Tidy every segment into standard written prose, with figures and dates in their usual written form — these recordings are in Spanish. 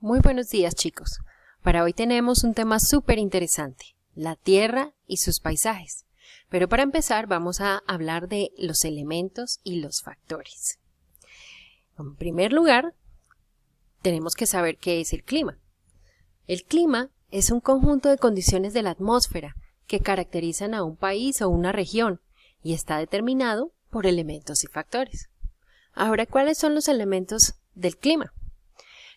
Muy buenos días, chicos. Para hoy tenemos un tema súper interesante, la Tierra y sus paisajes. Pero para empezar vamos a hablar de los elementos y los factores. En primer lugar, tenemos que saber qué es el clima. El clima es un conjunto de condiciones de la atmósfera que caracterizan a un país o una región y está determinado por elementos y factores. Ahora, ¿cuáles son los elementos del clima?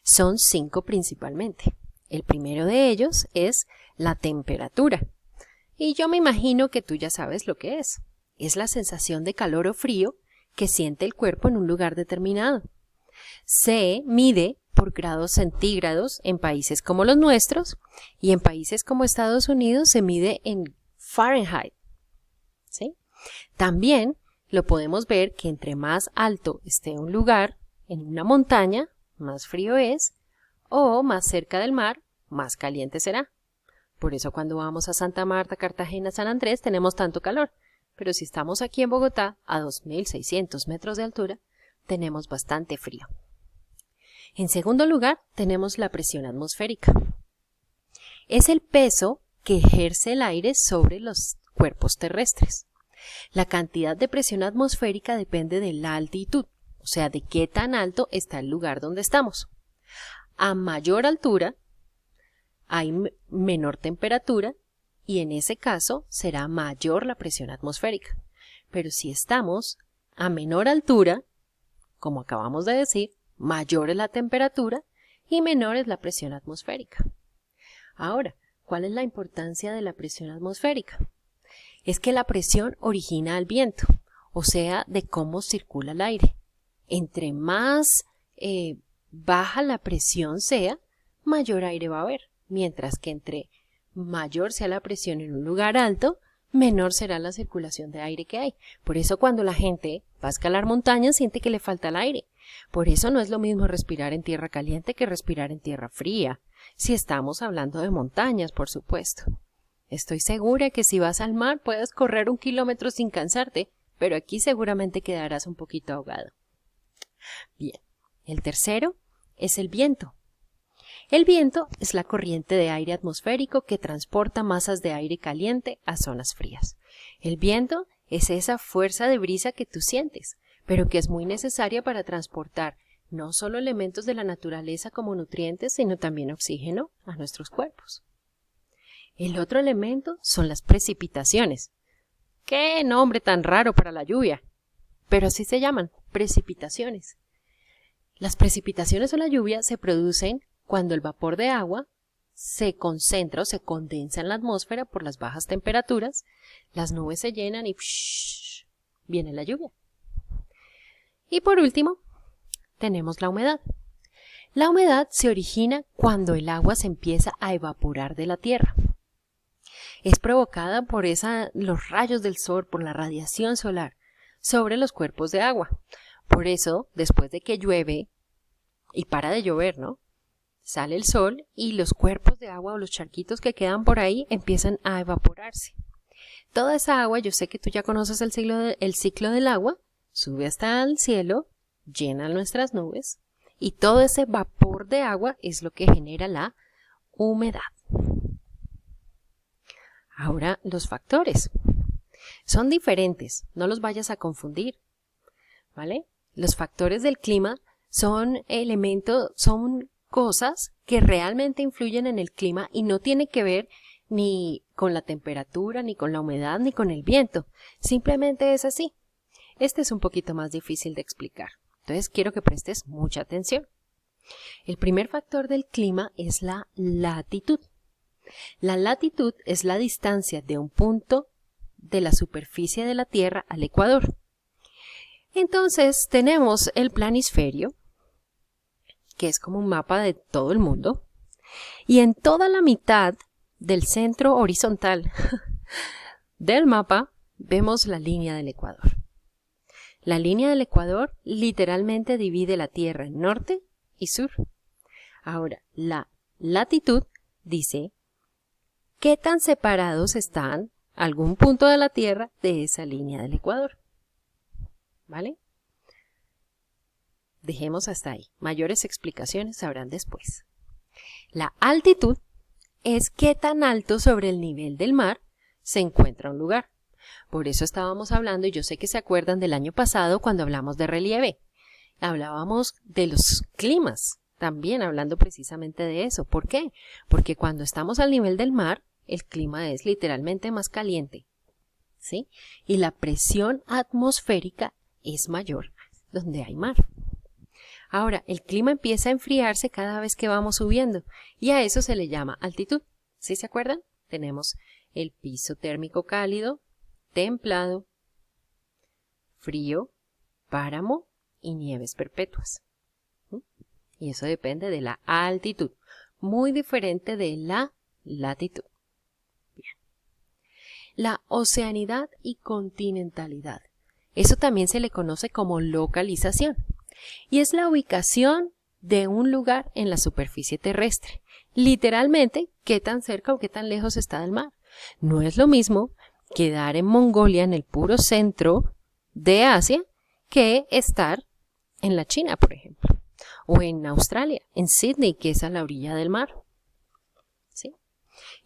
Son 5 principalmente. El primero de ellos es la temperatura. Y yo me imagino que tú ya sabes lo que es. Es la sensación de calor o frío que siente el cuerpo en un lugar determinado. Se mide por grados centígrados en países como los nuestros y en países como Estados Unidos se mide en Fahrenheit. ¿Sí? También lo podemos ver que entre más alto esté un lugar en una montaña, más frío es, o más cerca del mar, más caliente será. Por eso cuando vamos a Santa Marta, Cartagena, San Andrés tenemos tanto calor, pero si estamos aquí en Bogotá, a 2.600 metros de altura, tenemos bastante frío. En segundo lugar, tenemos la presión atmosférica. Es el peso que ejerce el aire sobre los cuerpos terrestres. La cantidad de presión atmosférica depende de la altitud, o sea, de qué tan alto está el lugar donde estamos. A mayor altura hay menor temperatura y en ese caso será mayor la presión atmosférica. Pero si estamos a menor altura, como acabamos de decir, mayor es la temperatura y menor es la presión atmosférica. Ahora, ¿cuál es la importancia de la presión atmosférica? Es que la presión origina el viento, o sea, de cómo circula el aire. Entre más baja la presión sea, mayor aire va a haber, mientras que entre mayor sea la presión en un lugar alto, menor será la circulación de aire que hay. Por eso cuando la gente va a escalar montañas siente que le falta el aire. Por eso no es lo mismo respirar en tierra caliente que respirar en tierra fría, si estamos hablando de montañas, por supuesto. Estoy segura que si vas al mar puedes correr 1 kilómetro sin cansarte, pero aquí seguramente quedarás un poquito ahogado. Bien, el tercero es el viento. El viento es la corriente de aire atmosférico que transporta masas de aire caliente a zonas frías. El viento es esa fuerza de brisa que tú sientes, pero que es muy necesaria para transportar no solo elementos de la naturaleza como nutrientes, sino también oxígeno a nuestros cuerpos. El otro elemento son las precipitaciones. ¡Qué nombre tan raro para la lluvia! Pero así se llaman, precipitaciones. Las precipitaciones o la lluvia se producen cuando el vapor de agua se concentra o se condensa en la atmósfera por las bajas temperaturas, las nubes se llenan y viene la lluvia. Y por último, tenemos la humedad. La humedad se origina cuando el agua se empieza a evaporar de la tierra. Es provocada por los rayos del sol, por la radiación solar sobre los cuerpos de agua. Por eso, después de que llueve y para de llover, ¿no? Sale el sol y los cuerpos de agua o los charquitos que quedan por ahí empiezan a evaporarse. Toda esa agua, yo sé que tú ya conoces el ciclo del agua, sube hasta el cielo, llena nuestras nubes y todo ese vapor de agua es lo que genera la humedad. Ahora, los factores son diferentes, no los vayas a confundir, ¿vale? Los factores del clima son cosas que realmente influyen en el clima y no tiene que ver ni con la temperatura, ni con la humedad, ni con el viento. Simplemente es así. Este es un poquito más difícil de explicar. Entonces quiero que prestes mucha atención. El primer factor del clima es la latitud. La latitud es la distancia de un punto de la superficie de la Tierra al ecuador. Entonces tenemos el planisferio, que es como un mapa de todo el mundo, y en toda la mitad del centro horizontal del mapa vemos la línea del Ecuador. La línea del Ecuador literalmente divide la Tierra en norte y sur. Ahora, la latitud dice qué tan separados están algún punto de la Tierra de esa línea del Ecuador. ¿Vale? Dejemos hasta ahí. Mayores explicaciones habrán después. La altitud es qué tan alto sobre el nivel del mar se encuentra un lugar. Por eso estábamos hablando, y yo sé que se acuerdan del año pasado cuando hablamos de relieve. Hablábamos de los climas, también hablando precisamente de eso. ¿Por qué? Porque cuando estamos al nivel del mar, el clima es literalmente más caliente, ¿sí? Y la presión atmosférica es mayor donde hay mar. Ahora, el clima empieza a enfriarse cada vez que vamos subiendo y a eso se le llama altitud. ¿Sí se acuerdan? Tenemos el piso térmico cálido, templado, frío, páramo y nieves perpetuas. Y eso depende de la altitud, muy diferente de la latitud. Bien. La oceanidad y continentalidad. Eso también se le conoce como localización y es la ubicación de un lugar en la superficie terrestre. Literalmente, qué tan cerca o qué tan lejos está del mar. No es lo mismo quedar en Mongolia, en el puro centro de Asia, que estar en la China, por ejemplo, o en Australia, en Sydney, que es a la orilla del mar. ¿Sí?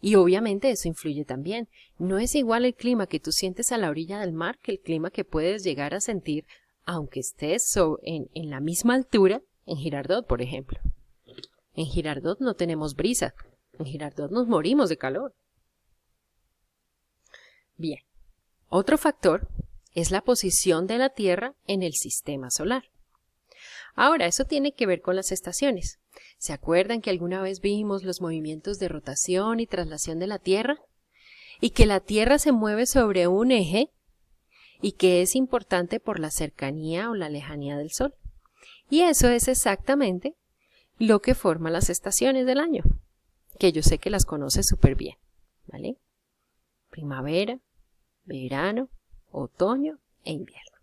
Y obviamente eso influye también. No es igual el clima que tú sientes a la orilla del mar que el clima que puedes llegar a sentir aunque estés en la misma altura en Girardot, por ejemplo. En Girardot no tenemos brisa. En Girardot nos morimos de calor. Bien. Otro factor es la posición de la Tierra en el sistema solar. Ahora, eso tiene que ver con las estaciones. ¿Se acuerdan que alguna vez vimos los movimientos de rotación y traslación de la Tierra? Y que la Tierra se mueve sobre un eje y que es importante por la cercanía o la lejanía del Sol. Y eso es exactamente lo que forma las estaciones del año, que yo sé que las conoces súper bien, ¿vale? Primavera, verano, otoño e invierno.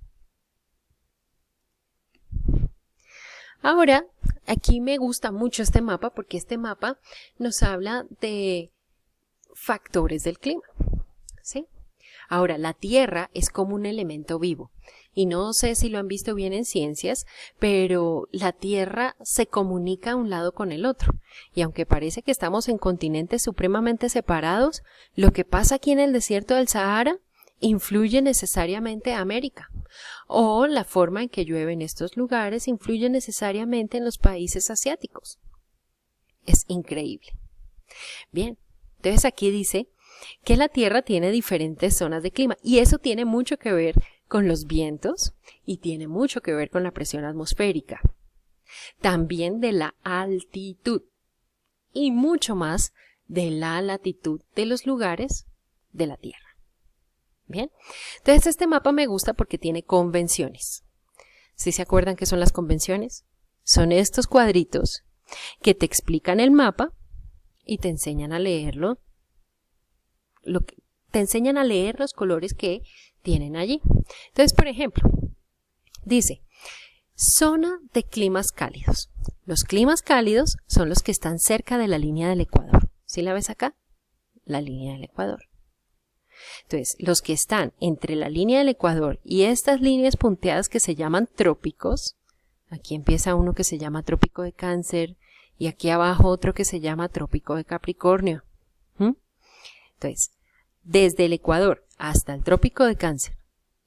Ahora, aquí me gusta mucho este mapa porque este mapa nos habla de factores del clima, ¿sí? Ahora, la Tierra es como un elemento vivo y no sé si lo han visto bien en ciencias, pero la Tierra se comunica un lado con el otro y aunque parece que estamos en continentes supremamente separados, lo que pasa aquí en el desierto del Sahara influye necesariamente a América o la forma en que llueve en estos lugares influye necesariamente en los países asiáticos. Es increíble. Bien, entonces aquí dice que la Tierra tiene diferentes zonas de clima y eso tiene mucho que ver con los vientos y tiene mucho que ver con la presión atmosférica. También de la altitud y mucho más de la latitud de los lugares de la Tierra. Bien, entonces este mapa me gusta porque tiene convenciones. ¿Sí se acuerdan qué son las convenciones? Son estos cuadritos que te explican el mapa y te enseñan a leerlo. Te enseñan a leer los colores que tienen allí. Entonces, por ejemplo, dice, zona de climas cálidos. Los climas cálidos son los que están cerca de la línea del Ecuador. ¿Sí la ves acá? La línea del Ecuador. Entonces, los que están entre la línea del Ecuador y estas líneas punteadas que se llaman trópicos, aquí empieza uno que se llama trópico de Cáncer y aquí abajo otro que se llama trópico de Capricornio. Entonces, desde el Ecuador hasta el trópico de Cáncer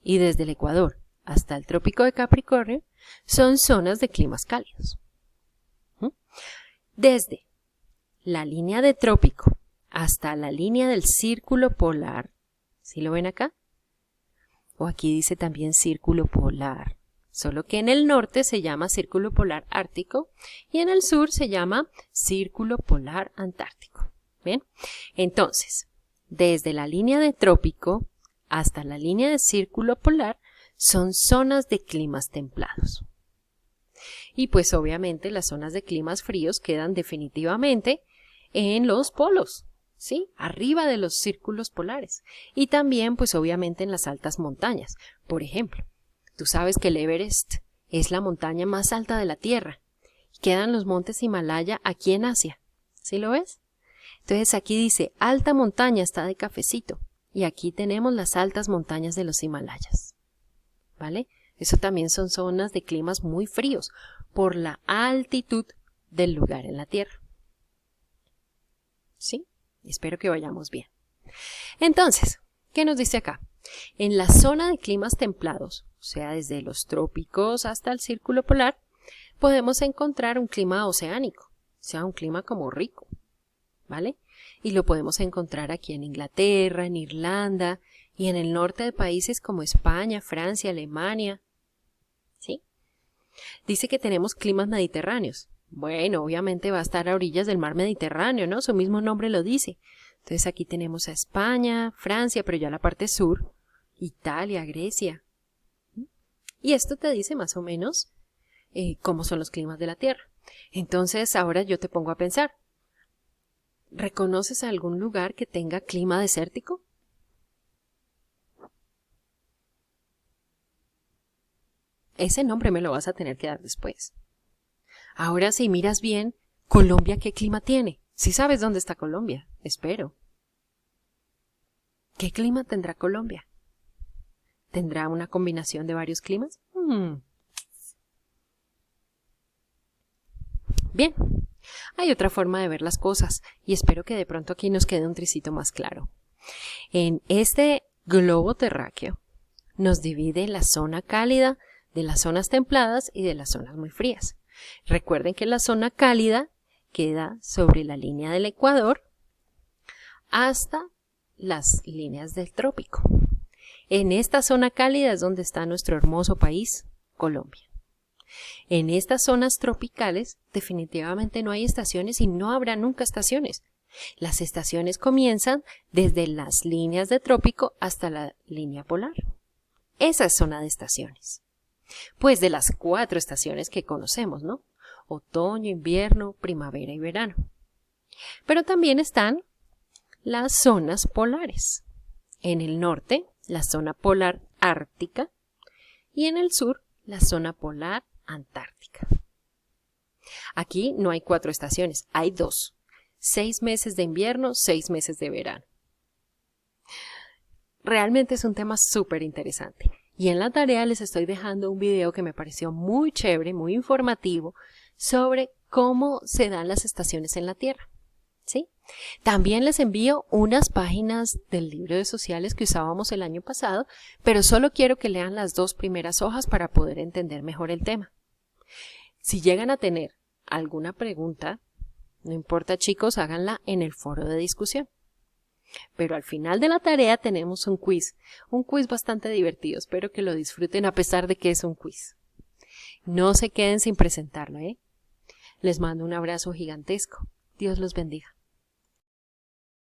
y desde el Ecuador hasta el trópico de Capricornio son zonas de climas cálidos. Desde la línea de trópico hasta la línea del círculo polar, ¿sí lo ven acá? O aquí dice también círculo polar, solo que en el norte se llama círculo polar ártico y en el sur se llama círculo polar antártico. ¿Bien? Entonces, desde la línea de trópico hasta la línea de círculo polar son zonas de climas templados. Y pues obviamente las zonas de climas fríos quedan definitivamente en los polos, ¿sí? Arriba de los círculos polares. Y también pues obviamente en las altas montañas. Por ejemplo, tú sabes que el Everest es la montaña más alta de la Tierra. Quedan los montes Himalaya aquí en Asia. ¿Sí lo ves? Entonces aquí dice, alta montaña está de cafecito. Y aquí tenemos las altas montañas de los Himalayas. ¿Vale? Eso también son zonas de climas muy fríos por la altitud del lugar en la Tierra. ¿Sí? Espero que vayamos bien. Entonces, ¿qué nos dice acá? En la zona de climas templados, o sea, desde los trópicos hasta el círculo polar, podemos encontrar un clima oceánico, o sea, un clima como rico, ¿vale? Y lo podemos encontrar aquí en Inglaterra, en Irlanda y en el norte de países como España, Francia, Alemania, ¿sí? Dice que tenemos climas mediterráneos. Bueno, obviamente va a estar a orillas del mar Mediterráneo, ¿no? Su mismo nombre lo dice. Entonces aquí tenemos a España, Francia, pero ya la parte sur, Italia, Grecia. Y esto te dice más o menos cómo son los climas de la Tierra. Entonces ahora yo te pongo a pensar. ¿Reconoces algún lugar que tenga clima desértico? Ese nombre me lo vas a tener que dar después. Ahora, si miras bien, ¿Colombia qué clima tiene? Sí sabes dónde está Colombia, espero. ¿Qué clima tendrá Colombia? ¿Tendrá una combinación de varios climas? Bien, hay otra forma de ver las cosas y espero que de pronto aquí nos quede un tricito más claro. En este globo terráqueo nos divide la zona cálida de las zonas templadas y de las zonas muy frías. Recuerden que la zona cálida queda sobre la línea del Ecuador hasta las líneas del trópico. En esta zona cálida es donde está nuestro hermoso país, Colombia. En estas zonas tropicales definitivamente no hay estaciones y no habrá nunca estaciones. Las estaciones comienzan desde las líneas de trópico hasta la línea polar. Esa es zona de estaciones. Pues de las 4 estaciones que conocemos, ¿no? Otoño, invierno, primavera y verano. Pero también están las zonas polares. En el norte, la zona polar ártica y en el sur, la zona polar antártica. Aquí no hay 4 estaciones, hay 2. 6 meses de invierno, 6 meses de verano. Realmente es un tema súper interesante. Y en la tarea les estoy dejando un video que me pareció muy chévere, muy informativo, sobre cómo se dan las estaciones en la Tierra. ¿Sí? También les envío unas páginas del libro de sociales que usábamos el año pasado, pero solo quiero que lean las 2 primeras hojas para poder entender mejor el tema. Si llegan a tener alguna pregunta, no importa chicos, háganla en el foro de discusión. Pero al final de la tarea tenemos un quiz bastante divertido, espero que lo disfruten a pesar de que es un quiz. No se queden sin presentarlo, ¿eh? Les mando un abrazo gigantesco. Dios los bendiga.